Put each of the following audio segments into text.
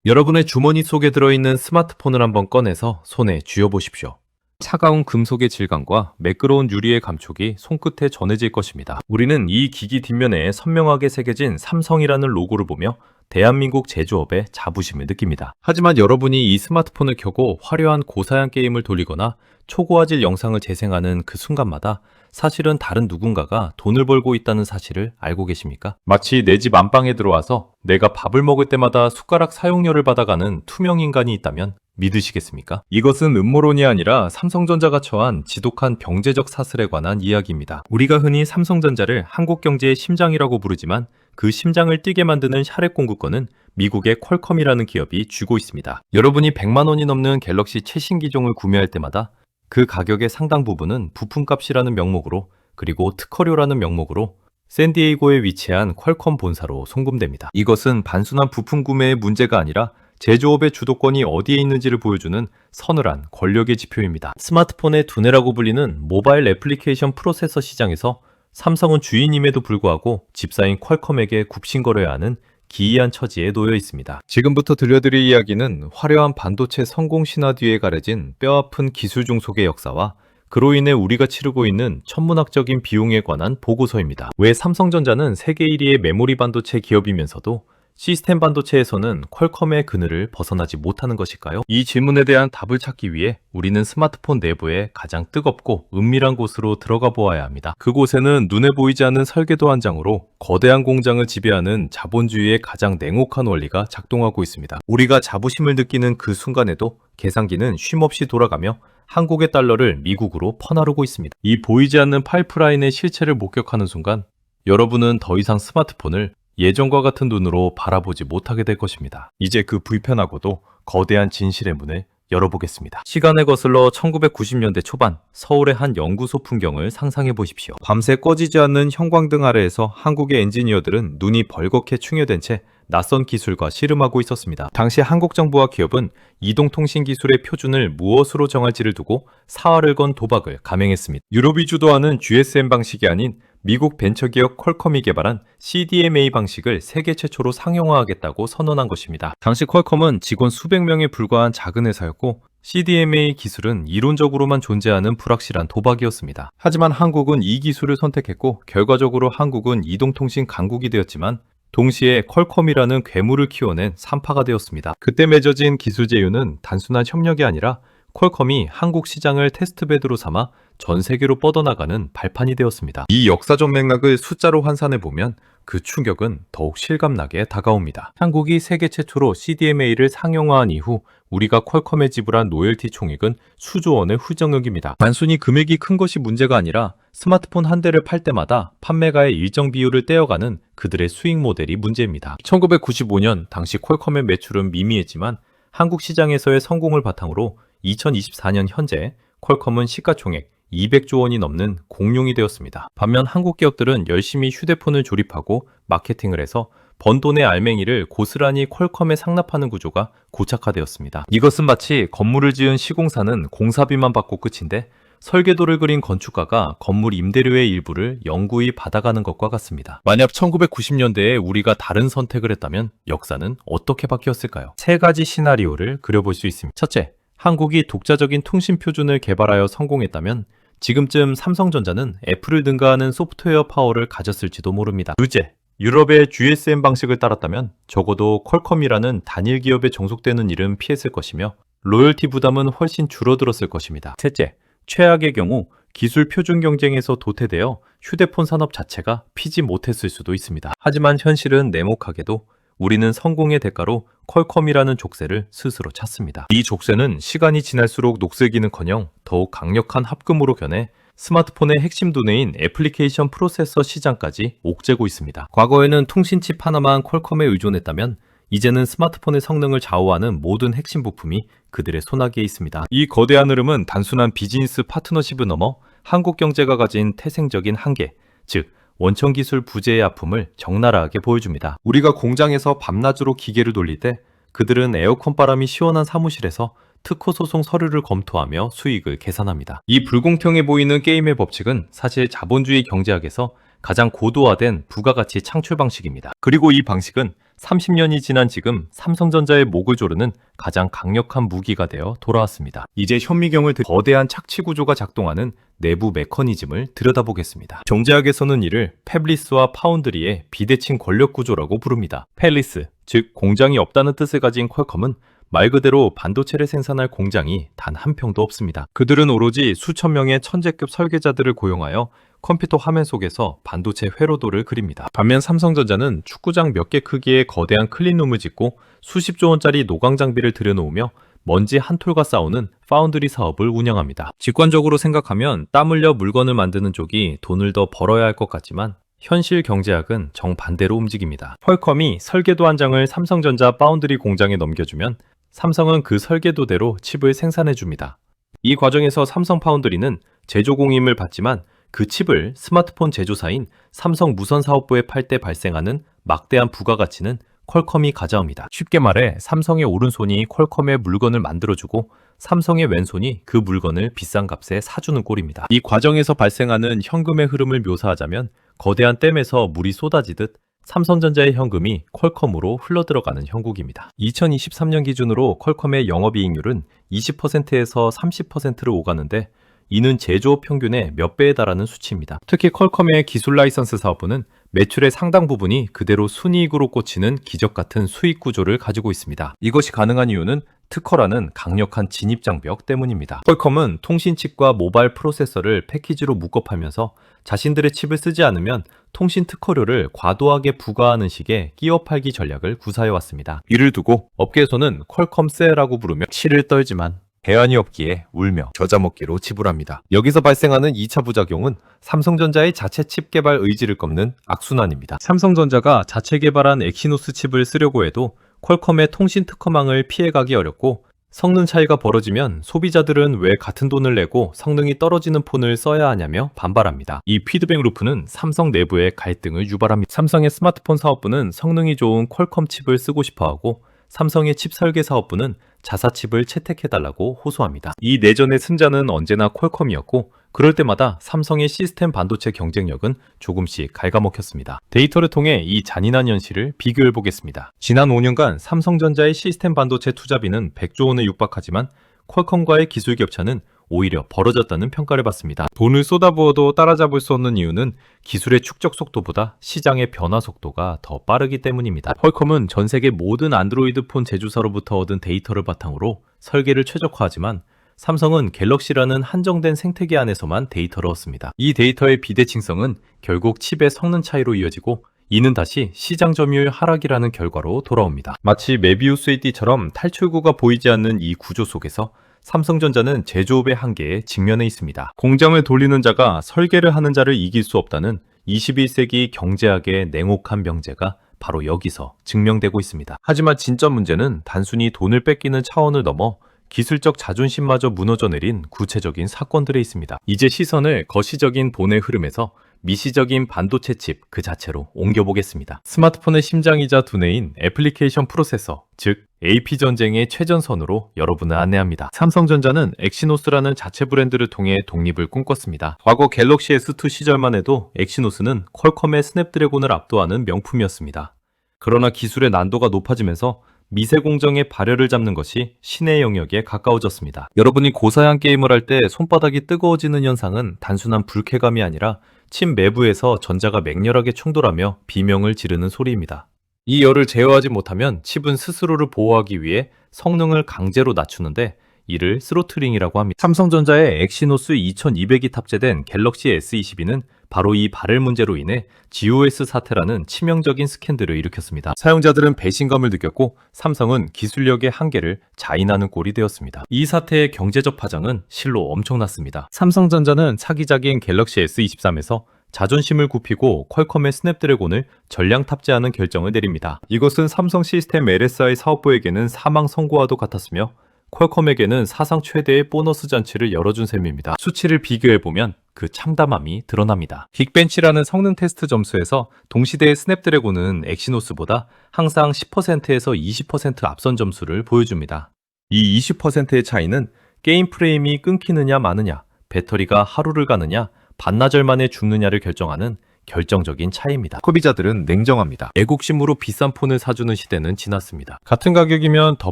여러분의 주머니 속에 들어있는 스마트폰을 한번 꺼내서 손에 쥐어보십시오. 차가운 금속의 질감과 매끄러운 유리의 감촉이 손끝에 전해질 것입니다. 우리는 이 기기 뒷면에 선명하게 새겨진 삼성이라는 로고를 보며 대한민국 제조업의 자부심을 느낍니다. 하지만 여러분이 이 스마트폰을 켜고 화려한 고사양 게임을 돌리거나 초고화질 영상을 재생하는 그 순간마다 사실은 다른 누군가가 돈을 벌고 있다는 사실을 알고 계십니까? 마치 내 집 안방에 들어와서 내가 밥을 먹을 때마다 숟가락 사용료를 받아가는 투명 인간이 있다면 믿으시겠습니까? 이것은 음모론이 아니라 삼성전자가 처한 지독한 경제적 사슬에 관한 이야기입니다. 우리가 흔히 삼성전자를 한국 경제의 심장이라고 부르지만 그 심장을 뛰게 만드는 샤렛 공급권은 미국의 퀄컴이라는 기업이 쥐고 있습니다. 여러분이 100만 원이 넘는 갤럭시 최신 기종을 구매할 때마다 그 가격의 상당 부분은 부품값이라는 명목으로, 그리고 특허료라는 명목으로 샌디에이고에 위치한 퀄컴 본사로 송금됩니다. 이것은 단순한 부품 구매의 문제가 아니라 제조업의 주도권이 어디에 있는지를 보여주는 서늘한 권력의 지표입니다. 스마트폰의 두뇌라고 불리는 모바일 애플리케이션 프로세서 시장에서 삼성은 주인임에도 불구하고 집사인 퀄컴에게 굽신거려야 하는 기이한 처지에 놓여 있습니다. 지금부터 들려드릴 이야기는 화려한 반도체 성공 신화 뒤에 가려진 뼈아픈 기술 종속의 역사와 그로 인해 우리가 치르고 있는 천문학적인 비용에 관한 보고서입니다. 왜 삼성전자는 세계 1위의 메모리 반도체 기업이면서도 시스템 반도체에서는 퀄컴의 그늘을 벗어나지 못하는 것일까요? 이 질문에 대한 답을 찾기 위해 우리는 스마트폰 내부의 가장 뜨겁고 은밀한 곳으로 들어가 보아야 합니다. 그곳에는 눈에 보이지 않는 설계도 한 장으로 거대한 공장을 지배하는 자본주의의 가장 냉혹한 원리가 작동하고 있습니다. 우리가 자부심을 느끼는 그 순간에도 계산기는 쉼없이 돌아가며 한국의 달러를 미국으로 퍼나르고 있습니다. 이 보이지 않는 파이프라인의 실체를 목격하는 순간 여러분은 더 이상 스마트폰을 예전과 같은 눈으로 바라보지 못하게 될 것입니다. 이제 그 불편하고도 거대한 진실의 문을 열어보겠습니다. 시간을 거슬러 1990년대 초반 서울의 한 연구소 풍경을 상상해 보십시오. 밤새 꺼지지 않는 형광등 아래에서 한국의 엔지니어들은 눈이 벌겋게 충혈된 채 낯선 기술과 씨름하고 있었습니다. 당시 한국 정부와 기업은 이동통신 기술의 표준을 무엇으로 정할지를 두고 사활을 건 도박을 감행했습니다. 유럽이 주도하는 GSM 방식이 아닌 미국 벤처기업 퀄컴이 개발한 CDMA 방식을 세계 최초로 상용화하겠다고 선언한 것입니다. 당시 퀄컴은 직원 수백 명에 불과한 작은 회사였고 CDMA 기술은 이론적으로만 존재하는 불확실한 도박이었습니다. 하지만 한국은 이 기술을 선택했고 결과적으로 한국은 이동통신 강국이 되었지만 동시에 퀄컴이라는 괴물을 키워낸 산파가 되었습니다. 그때 맺어진 기술 제휴는 단순한 협력이 아니라 퀄컴이 한국 시장을 테스트베드로 삼아 전 세계로 뻗어나가는 발판이 되었습니다. 이 역사적 맥락을 숫자로 환산해보면 그 충격은 더욱 실감나게 다가옵니다. 한국이 세계 최초로 CDMA를 상용화한 이후 우리가 퀄컴에 지불한 로열티 총액은 수조 원의 후정액입니다. 단순히 금액이 큰 것이 문제가 아니라 스마트폰 한 대를 팔 때마다 판매가의 일정 비율을 떼어가는 그들의 수익 모델이 문제입니다. 1995년 당시 퀄컴의 매출은 미미했지만 한국 시장에서의 성공을 바탕으로 2024년 현재 퀄컴은 시가총액 200조 원이 넘는 공룡이 되었습니다. 반면 한국 기업들은 열심히 휴대폰을 조립하고 마케팅을 해서 번 돈의 알맹이를 고스란히 퀄컴에 상납하는 구조가 고착화되었습니다. 이것은 마치 건물을 지은 시공사는 공사비만 받고 끝인데 설계도를 그린 건축가가 건물 임대료의 일부를 영구히 받아가는 것과 같습니다. 만약 1990년대에 우리가 다른 선택을 했다면 역사는 어떻게 바뀌었을까요? 세 가지 시나리오를 그려볼 수 있습니다. 첫째, 한국이 독자적인 통신 표준을 개발하여 성공했다면 지금쯤 삼성전자는 애플을 능가하는 소프트웨어 파워를 가졌을지도 모릅니다. 둘째, 유럽의 GSM 방식을 따랐다면 적어도 퀄컴이라는 단일 기업에 종속되는 일은 피했을 것이며 로열티 부담은 훨씬 줄어들었을 것입니다. 셋째, 최악의 경우 기술 표준 경쟁에서 도태되어 휴대폰 산업 자체가 피지 못했을 수도 있습니다. 하지만 현실은 냉혹하게도 우리는 성공의 대가로 퀄컴이라는 족쇄를 스스로 찼습니다. 이 족쇄는 시간이 지날수록 녹슬기는커녕 더욱 강력한 합금으로 변해 스마트폰의 핵심 두뇌인 애플리케이션 프로세서 시장까지 옥죄고 있습니다. 과거에는 통신칩 하나만 퀄컴에 의존했다면 이제는 스마트폰의 성능을 좌우하는 모든 핵심 부품이 그들의 손아귀에 있습니다. 이 거대한 흐름은 단순한 비즈니스 파트너십을 넘어 한국 경제가 가진 태생적인 한계, 즉 원천 기술 부재의 아픔을 적나라하게 보여줍니다. 우리가 공장에서 밤낮으로 기계를 돌릴 때 그들은 에어컨 바람이 시원한 사무실에서 특허 소송 서류를 검토하며 수익을 계산합니다. 이 불공평해 보이는 게임의 법칙은 사실 자본주의 경제학에서 가장 고도화된 부가가치 창출 방식입니다. 그리고 이 방식은 30년이 지난 지금 삼성전자의 목을 조르는 가장 강력한 무기가 되어 돌아왔습니다. 이제 현미경을 거대한 착취 구조가 작동하는 내부 메커니즘을 들여다보겠습니다. 정제학에서는 이를 패블리스와 파운드리의 비대칭 권력 구조라고 부릅니다. 팰리스, 즉 공장이 없다는 뜻을 가진 퀄컴은 말 그대로 반도체를 생산할 공장이 단 한 평도 없습니다. 그들은 오로지 수천 명의 천재급 설계자들을 고용하여 컴퓨터 화면 속에서 반도체 회로도를 그립니다. 반면 삼성전자는 축구장 몇 개 크기의 거대한 클린룸을 짓고 수십조 원짜리 노광 장비를 들여놓으며 먼지 한 톨과 싸우는 파운드리 사업을 운영합니다. 직관적으로 생각하면 땀 흘려 물건을 만드는 쪽이 돈을 더 벌어야 할 것 같지만 현실 경제학은 정반대로 움직입니다. 퀄컴이 설계도 한 장을 삼성전자 파운드리 공장에 넘겨주면 삼성은 그 설계도대로 칩을 생산해줍니다. 이 과정에서 삼성 파운드리는 제조 공임을 받지만 그 칩을 스마트폰 제조사인 삼성 무선사업부에 팔 때 발생하는 막대한 부가가치는 퀄컴이 가져옵니다. 쉽게 말해 삼성의 오른손이 퀄컴의 물건을 만들어주고 삼성의 왼손이 그 물건을 비싼 값에 사주는 꼴입니다. 이 과정에서 발생하는 현금의 흐름을 묘사하자면 거대한 댐에서 물이 쏟아지듯 삼성전자의 현금이 퀄컴으로 흘러들어가는 형국입니다. 2023년 기준으로 퀄컴의 영업이익률은 20%에서 30%를 오가는데 이는 제조업 평균의 몇 배에 달하는 수치입니다. 특히 퀄컴의 기술 라이선스 사업부는 매출의 상당 부분이 그대로 순이익으로 꽂히는 기적 같은 수익 구조를 가지고 있습니다. 이것이 가능한 이유는 특허라는 강력한 진입장벽 때문입니다. 퀄컴은 통신칩과 모바일 프로세서를 패키지로 묶어 팔면서 자신들의 칩을 쓰지 않으면 통신 특허료를 과도하게 부과하는 식의 끼워 팔기 전략을 구사해왔습니다. 이를 두고 업계에서는 퀄컴세라고 부르며 치를 떨지만 대안이 없기에 울며 겨자먹기로 지불합니다. 여기서 발생하는 2차 부작용은 삼성전자의 자체 칩 개발 의지를 꺾는 악순환입니다. 삼성전자가 자체 개발한 엑시노스 칩을 쓰려고 해도 퀄컴의 통신 특허망을 피해가기 어렵고 성능 차이가 벌어지면 소비자들은 왜 같은 돈을 내고 성능이 떨어지는 폰을 써야 하냐며 반발합니다. 이 피드백 루프는 삼성 내부의 갈등을 유발합니다. 삼성의 스마트폰 사업부는 성능이 좋은 퀄컴 칩을 쓰고 싶어하고 삼성의 칩 설계 사업부는 자사칩을 채택해달라고 호소합니다. 이 내전의 승자는 언제나 퀄컴이었고 그럴 때마다 삼성의 시스템 반도체 경쟁력은 조금씩 갉아먹혔습니다. 데이터를 통해 이 잔인한 현실을 비교해보겠습니다. 지난 5년간 삼성전자의 시스템 반도체 투자비는 100조 원에 육박하지만 퀄컴과의 기술 격차는 오히려 벌어졌다는 평가를 받습니다. 돈을 쏟아부어도 따라잡을 수 없는 이유는 기술의 축적 속도보다 시장의 변화 속도가 더 빠르기 때문입니다. 퀄컴은 전 세계 모든 안드로이드 폰 제조사로부터 얻은 데이터를 바탕으로 설계를 최적화하지만 삼성은 갤럭시라는 한정된 생태계 안에서만 데이터를 얻습니다. 이 데이터의 비대칭성은 결국 칩의 성능 차이로 이어지고 이는 다시 시장 점유율 하락이라는 결과로 돌아옵니다. 마치 메비우스의 띠처럼 탈출구가 보이지 않는 이 구조 속에서 삼성전자는 제조업의 한계에 직면해 있습니다. 공장을 돌리는 자가 설계를 하는 자를 이길 수 없다는 21세기 경제학의 냉혹한 명제가 바로 여기서 증명되고 있습니다. 하지만 진짜 문제는 단순히 돈을 뺏기는 차원을 넘어 기술적 자존심마저 무너져 내린 구체적인 사건들에 있습니다. 이제 시선을 거시적인 돈의 흐름에서 미시적인 반도체 칩 그 자체로 옮겨보겠습니다. 스마트폰의 심장이자 두뇌인 애플리케이션 프로세서, 즉 AP 전쟁의 최전선으로 여러분을 안내합니다. 삼성전자는 엑시노스라는 자체 브랜드를 통해 독립을 꿈꿨습니다. 과거 갤럭시 S2 시절만 해도 엑시노스는 퀄컴의 스냅드래곤을 압도하는 명품이었습니다. 그러나 기술의 난도가 높아지면서 미세 공정의 발열을 잡는 것이 신의 영역에 가까워졌습니다. 여러분이 고사양 게임을 할 때 손바닥이 뜨거워지는 현상은 단순한 불쾌감이 아니라 칩 내부에서 전자가 맹렬하게 충돌하며 비명을 지르는 소리입니다. 이 열을 제어하지 못하면 칩은 스스로를 보호하기 위해 성능을 강제로 낮추는데 이를 스로틀링이라고 합니다. 삼성전자의 엑시노스 2200이 탑재된 갤럭시 S22는 바로 이 발열 문제로 인해 GOS 사태라는 치명적인 스캔들을 일으켰습니다. 사용자들은 배신감을 느꼈고 삼성은 기술력의 한계를 자인하는 꼴이 되었습니다. 이 사태의 경제적 파장은 실로 엄청났습니다. 삼성전자는 차기작인 갤럭시 S23에서 자존심을 굽히고 퀄컴의 스냅드래곤을 전량 탑재하는 결정을 내립니다. 이것은 삼성 시스템 LSI 사업부에게는 사망 선고와도 같았으며 퀄컴에게는 사상 최대의 보너스 잔치를 열어준 셈입니다. 수치를 비교해보면 그 참담함이 드러납니다. 긱벤치라는 성능 테스트 점수에서 동시대의 스냅드래곤은 엑시노스보다 항상 10%에서 20% 앞선 점수를 보여줍니다. 이 20%의 차이는 게임 프레임이 끊기느냐 마느냐, 배터리가 하루를 가느냐, 반나절 만에 죽느냐를 결정하는 결정적인 차이입니다. 소비자들은 냉정합니다. 애국심으로 비싼 폰을 사주는 시대는 지났습니다. 같은 가격이면 더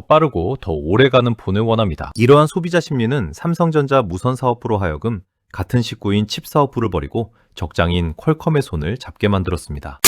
빠르고 더 오래가는 폰을 원합니다. 이러한 소비자 심리는 삼성전자 무선 사업부로 하여금 같은 식구인 칩 사업부를 버리고 적장인 퀄컴의 손을 잡게 만들었습니다.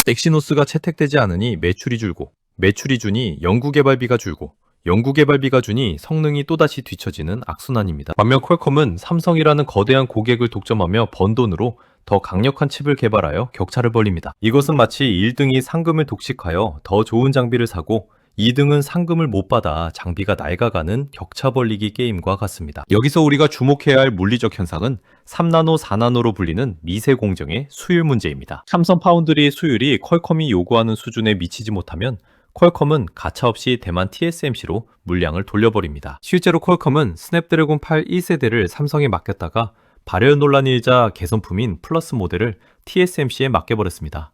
엑시노스가 채택되지 않으니 매출이 줄고, 매출이 주니 연구개발비가 줄고, 연구개발비가 주니 성능이 또다시 뒤처지는 악순환입니다. 반면 퀄컴은 삼성이라는 거대한 고객을 독점하며 번 돈으로 더 강력한 칩을 개발하여 격차를 벌립니다. 이것은 마치 1등이 상금을 독식하여 더 좋은 장비를 사고 2등은 상금을 못 받아 장비가 낡아가는 격차 벌리기 게임과 같습니다. 여기서 우리가 주목해야 할 물리적 현상은 3나노, 4나노로 불리는 미세 공정의 수율 문제입니다. 삼성 파운드리의 수율이 퀄컴이 요구하는 수준에 미치지 못하면 퀄컴은 가차없이 대만 TSMC로 물량을 돌려버립니다. 실제로 퀄컴은 스냅드래곤 8 1세대를 삼성에 맡겼다가 발열 논란이 일자 개선품인 플러스 모델을 TSMC에 맡겨버렸습니다.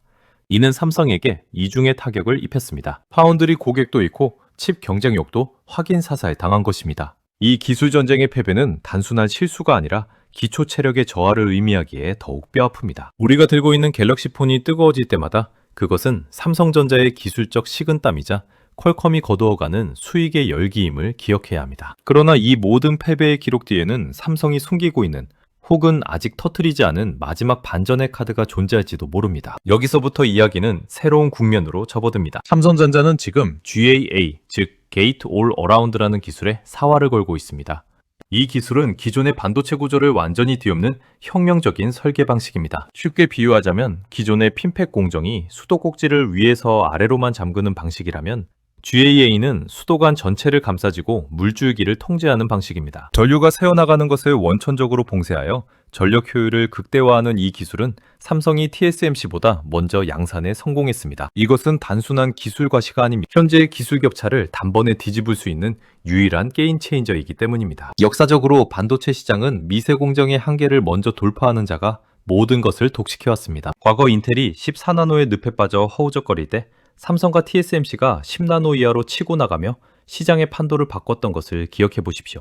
이는 삼성에게 이중의 타격을 입혔습니다. 파운드리 고객도 잃고 칩 경쟁력도 확인 사살 당한 것입니다. 이 기술 전쟁의 패배는 단순한 실수가 아니라 기초 체력의 저하를 의미하기에 더욱 뼈아픕니다. 우리가 들고 있는 갤럭시 폰이 뜨거워질 때마다 그것은 삼성전자의 기술적 식은땀이자 퀄컴이 거두어가는 수익의 열기임을 기억해야 합니다. 그러나 이 모든 패배의 기록 뒤에는 삼성이 숨기고 있는 혹은 아직 터뜨리지 않은 마지막 반전의 카드가 존재할지도 모릅니다. 여기서부터 이야기는 새로운 국면으로 접어듭니다. 삼성전자는 지금 GAA, 즉 Gate All Around라는 기술에 사활을 걸고 있습니다. 이 기술은 기존의 반도체 구조를 완전히 뒤엎는 혁명적인 설계 방식입니다. 쉽게 비유하자면 기존의 핀팩 공정이 수도꼭지를 위에서 아래로만 잠그는 방식이라면 GAA는 수도관 전체를 감싸지고 물줄기를 통제하는 방식입니다. 전류가 새어나가는 것을 원천적으로 봉쇄하여 전력 효율을 극대화하는 이 기술은 삼성이 TSMC보다 먼저 양산에 성공했습니다. 이것은 단순한 기술 과시가 아닙니다. 현재의 기술 격차를 단번에 뒤집을 수 있는 유일한 게임 체인저이기 때문입니다. 역사적으로 반도체 시장은 미세 공정의 한계를 먼저 돌파하는 자가 모든 것을 독식해왔습니다. 과거 인텔이 14나노의 늪에 빠져 허우적거릴 때 삼성과 TSMC가 10나노 이하로 치고 나가며 시장의 판도를 바꿨던 것을 기억해 보십시오.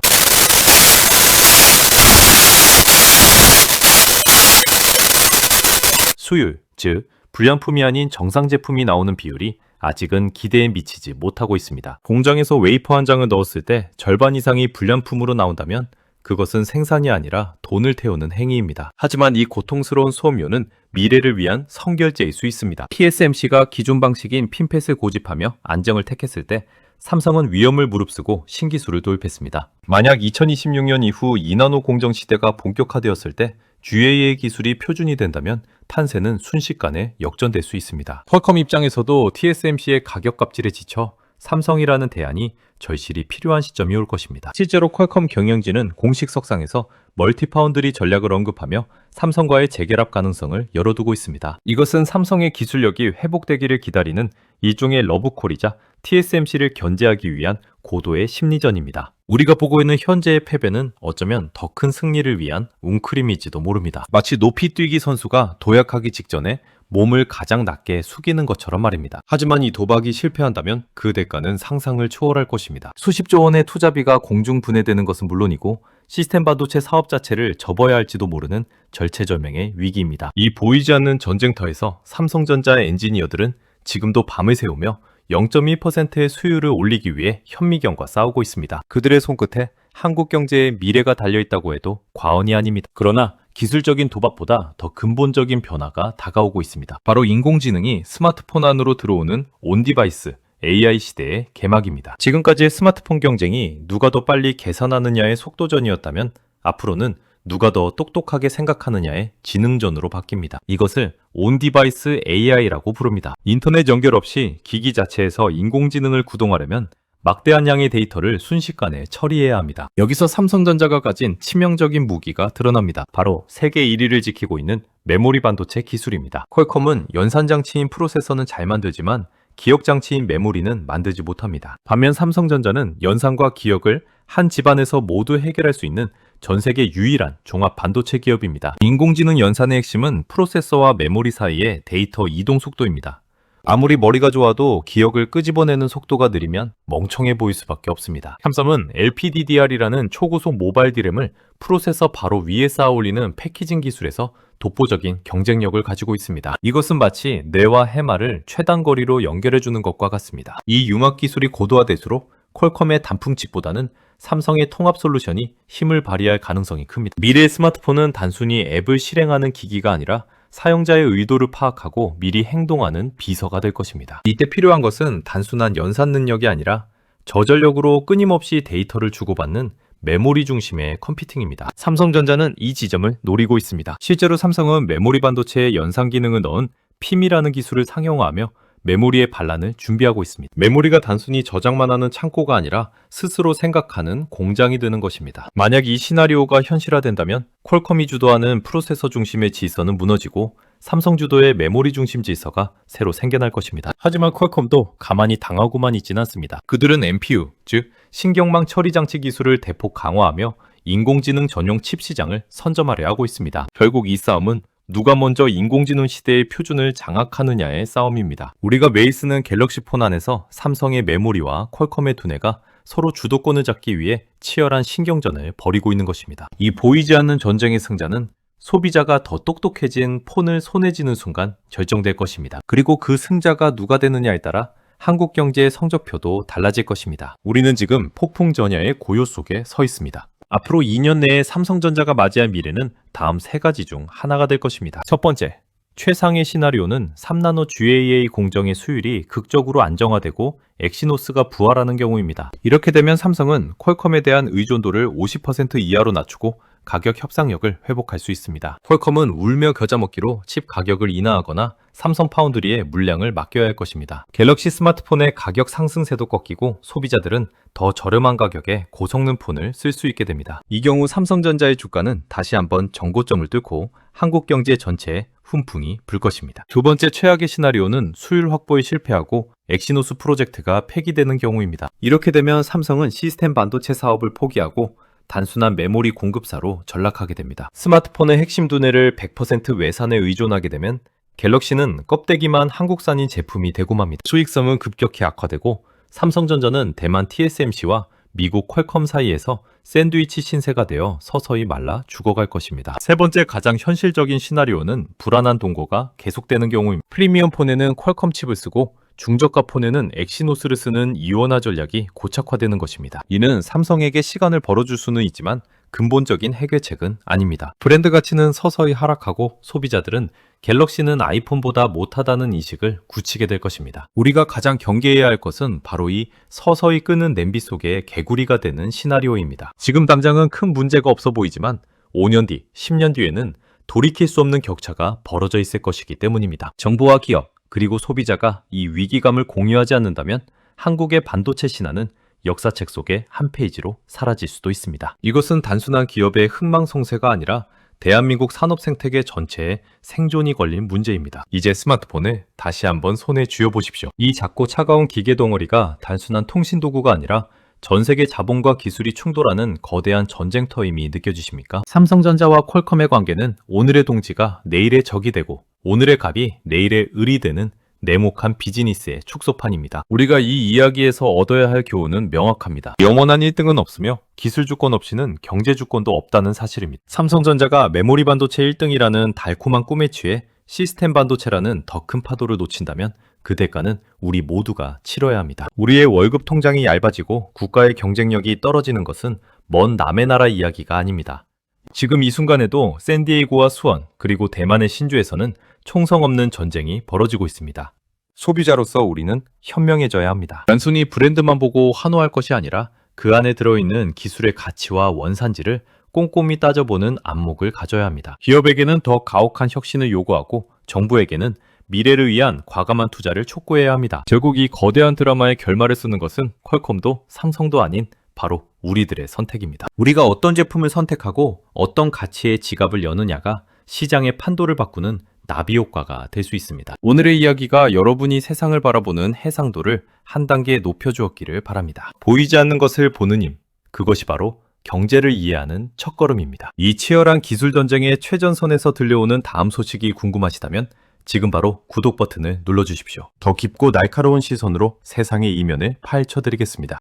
수율, 즉 불량품이 아닌 정상 제품이 나오는 비율이 아직은 기대에 미치지 못하고 있습니다. 공장에서 웨이퍼 한 장을 넣었을 때 절반 이상이 불량품으로 나온다면 그것은 생산이 아니라 돈을 태우는 행위입니다. 하지만 이 고통스러운 수업료는 미래를 위한 선결제일 수 있습니다. TSMC가 기존 방식인 핀펫을 고집하며 안정을 택했을 때 삼성은 위험을 무릅쓰고 신기술을 도입했습니다. 만약 2026년 이후 2나노 공정 시대가 본격화되었을 때 GAA 기술이 표준이 된다면 판세는 순식간에 역전될 수 있습니다. 퀄컴 입장에서도 TSMC의 가격 갑질에 지쳐 삼성이라는 대안이 절실히 필요한 시점이 올 것입니다. 실제로 퀄컴 경영진은 공식 석상에서 멀티파운드리 전략을 언급하며 삼성과의 재결합 가능성을 열어두고 있습니다. 이것은 삼성의 기술력이 회복되기를 기다리는 일종의 러브콜이자 TSMC를 견제하기 위한 고도의 심리전입니다. 우리가 보고 있는 현재의 패배는 어쩌면 더 큰 승리를 위한 웅크림일지도 모릅니다. 마치 높이 뛰기 선수가 도약하기 직전에 몸을 가장 낮게 숙이는 것처럼 말입니다. 하지만 이 도박이 실패한다면 그 대가는 상상을 초월할 것입니다. 수십조 원의 투자비가 공중분해되는 것은 물론이고 시스템 반도체 사업 자체를 접어야 할지도 모르는 절체절명의 위기입니다. 이 보이지 않는 전쟁터에서 삼성전자의 엔지니어들은 지금도 밤을 새우며 0.1%의 수율을 올리기 위해 현미경과 싸우고 있습니다. 그들의 손끝에 한국 경제의 미래가 달려있다고 해도 과언이 아닙니다. 그러나 기술적인 도박보다 더 근본적인 변화가 다가오고 있습니다. 바로 인공지능이 스마트폰 안으로 들어오는 온디바이스, AI 시대의 개막입니다. 지금까지의 스마트폰 경쟁이 누가 더 빨리 계산하느냐의 속도전이었다면 앞으로는 누가 더 똑똑하게 생각하느냐의 지능전으로 바뀝니다. 이것을 온디바이스 AI라고 부릅니다. 인터넷 연결 없이 기기 자체에서 인공지능을 구동하려면 막대한 양의 데이터를 순식간에 처리해야 합니다. 여기서 삼성전자가 가진 치명적인 무기가 드러납니다. 바로 세계 1위를 지키고 있는 메모리 반도체 기술입니다. 퀄컴은 연산장치인 프로세서는 잘 만들지만 기억장치인 메모리는 만들지 못합니다. 반면 삼성전자는 연산과 기억을 한 집안에서 모두 해결할 수 있는 전 세계 유일한 종합 반도체 기업입니다. 인공지능 연산의 핵심은 프로세서와 메모리 사이의 데이터 이동 속도입니다. 아무리 머리가 좋아도 기억을 끄집어내는 속도가 느리면 멍청해 보일 수밖에 없습니다. 삼성은 LPDDR이라는 초고속 모바일 디램을 프로세서 바로 위에 쌓아 올리는 패키징 기술에서 독보적인 경쟁력을 가지고 있습니다. 이것은 마치 뇌와 해마를 최단 거리로 연결해주는 것과 같습니다. 이 융합 기술이 고도화될수록 퀄컴의 단풍칩보다는 삼성의 통합 솔루션이 힘을 발휘할 가능성이 큽니다. 미래의 스마트폰은 단순히 앱을 실행하는 기기가 아니라 사용자의 의도를 파악하고 미리 행동하는 비서가 될 것입니다. 이때 필요한 것은 단순한 연산 능력이 아니라 저전력으로 끊임없이 데이터를 주고받는 메모리 중심의 컴퓨팅입니다. 삼성전자는 이 지점을 노리고 있습니다. 실제로 삼성은 메모리 반도체에 연산 기능을 넣은 PIM이라는 기술을 상용화하며 메모리의 반란을 준비하고 있습니다. 메모리가 단순히 저장만 하는 창고가 아니라 스스로 생각하는 공장이 되는 것입니다. 만약 이 시나리오가 현실화된다면 퀄컴이 주도하는 프로세서 중심의 질서는 무너지고 삼성 주도의 메모리 중심 질서가 새로 생겨날 것입니다. 하지만 퀄컴도 가만히 당하고만 있지는 않습니다. 그들은 NPU, 즉 신경망 처리 장치 기술을 대폭 강화하며 인공지능 전용 칩 시장을 선점하려 하고 있습니다. 결국 이 싸움은 누가 먼저 인공지능 시대의 표준을 장악하느냐의 싸움입니다. 우리가 매일 쓰는 갤럭시 폰 안에서 삼성의 메모리와 퀄컴의 두뇌가 서로 주도권을 잡기 위해 치열한 신경전을 벌이고 있는 것입니다. 이 보이지 않는 전쟁의 승자는 소비자가 더 똑똑해진 폰을 손에 쥐는 순간 결정될 것입니다. 그리고 그 승자가 누가 되느냐에 따라 한국 경제의 성적표도 달라질 것입니다. 우리는 지금 폭풍 전야의 고요 속에 서 있습니다. 앞으로 2년 내에 삼성전자가 맞이할 미래는 다음 3가지 중 하나가 될 것입니다. 첫 번째, 최상의 시나리오는 3나노 GAA 공정의 수율이 극적으로 안정화되고 엑시노스가 부활하는 경우입니다. 이렇게 되면 삼성은 퀄컴에 대한 의존도를 50% 이하로 낮추고 가격 협상력을 회복할 수 있습니다. 퀄컴은 울며 겨자 먹기로 칩 가격을 인하하거나 삼성 파운드리에 물량을 맡겨야 할 것입니다. 갤럭시 스마트폰의 가격 상승세도 꺾이고 소비자들은 더 저렴한 가격에 고성능 폰을 쓸 수 있게 됩니다. 이 경우 삼성전자의 주가는 다시 한번 정고점을 뚫고 한국 경제 전체에 훈풍이 불 것입니다. 두 번째 최악의 시나리오는 수율 확보에 실패하고 엑시노스 프로젝트가 폐기되는 경우입니다. 이렇게 되면 삼성은 시스템 반도체 사업을 포기하고 단순한 메모리 공급사로 전락하게 됩니다. 스마트폰의 핵심 두뇌를 100% 외산에 의존하게 되면 갤럭시는 껍데기만 한국산인 제품이 되고 맙니다. 수익성은 급격히 악화되고 삼성전자는 대만 TSMC와 미국 퀄컴 사이에서 샌드위치 신세가 되어 서서히 말라 죽어갈 것입니다. 세 번째 가장 현실적인 시나리오는 불안한 동거가 계속되는 경우입니다. 프리미엄 폰에는 퀄컴 칩을 쓰고 중저가 폰에는 엑시노스를 쓰는 이원화 전략이 고착화되는 것입니다. 이는 삼성에게 시간을 벌어줄 수는 있지만 근본적인 해결책은 아닙니다. 브랜드 가치는 서서히 하락하고 소비자들은 갤럭시는 아이폰보다 못하다는 인식을 굳히게 될 것입니다. 우리가 가장 경계해야 할 것은 바로 이 서서히 끄는 냄비 속에 개구리가 되는 시나리오입니다. 지금 당장은 큰 문제가 없어 보이지만 5년 뒤, 10년 뒤에는 돌이킬 수 없는 격차가 벌어져 있을 것이기 때문입니다. 정부와 기업, 그리고 소비자가 이 위기감을 공유하지 않는다면 한국의 반도체 신화는 역사책 속의 한 페이지로 사라질 수도 있습니다. 이것은 단순한 기업의 흥망성쇠가 아니라 대한민국 산업 생태계 전체에 생존이 걸린 문제입니다. 이제 스마트폰을 다시 한번 손에 쥐어보십시오. 이 작고 차가운 기계 덩어리가 단순한 통신 도구가 아니라 전 세계 자본과 기술이 충돌하는 거대한 전쟁터임이 느껴지십니까? 삼성전자와 퀄컴의 관계는 오늘의 동지가 내일의 적이 되고 오늘의 갑이 내일의 을이 되는 네모칸 비즈니스의 축소판입니다. 우리가 이 이야기에서 얻어야 할 교훈은 명확합니다. 영원한 1등은 없으며 기술 주권 없이는 경제 주권도 없다는 사실입니다. 삼성전자가 메모리 반도체 1등이라는 달콤한 꿈에 취해 시스템 반도체라는 더 큰 파도를 놓친다면 그 대가는 우리 모두가 치러야 합니다. 우리의 월급 통장이 얇아지고 국가의 경쟁력이 떨어지는 것은 먼 남의 나라 이야기가 아닙니다. 지금 이 순간에도 샌디에이고와 수원, 그리고 대만의 신주에서는 총성 없는 전쟁이 벌어지고 있습니다. 소비자로서 우리는 현명해져야 합니다. 단순히 브랜드만 보고 환호할 것이 아니라 그 안에 들어있는 기술의 가치와 원산지를 꼼꼼히 따져보는 안목을 가져야 합니다. 기업에게는 더 가혹한 혁신을 요구하고 정부에게는 미래를 위한 과감한 투자를 촉구해야 합니다. 결국 이 거대한 드라마의 결말을 쓰는 것은 퀄컴도 삼성도 아닌 바로 우리들의 선택입니다. 우리가 어떤 제품을 선택하고 어떤 가치의 지갑을 여느냐가 시장의 판도를 바꾸는 나비 효과가 될 수 있습니다. 오늘의 이야기가 여러분이 세상을 바라보는 해상도를 한 단계 높여주었기를 바랍니다. 보이지 않는 것을 보는 힘, 그것이 바로 경제를 이해하는 첫걸음입니다. 이 치열한 기술 전쟁의 최전선에서 들려오는 다음 소식이 궁금하시다면 지금 바로 구독 버튼을 눌러주십시오. 더 깊고 날카로운 시선으로 세상의 이면을 파헤쳐 드리겠습니다.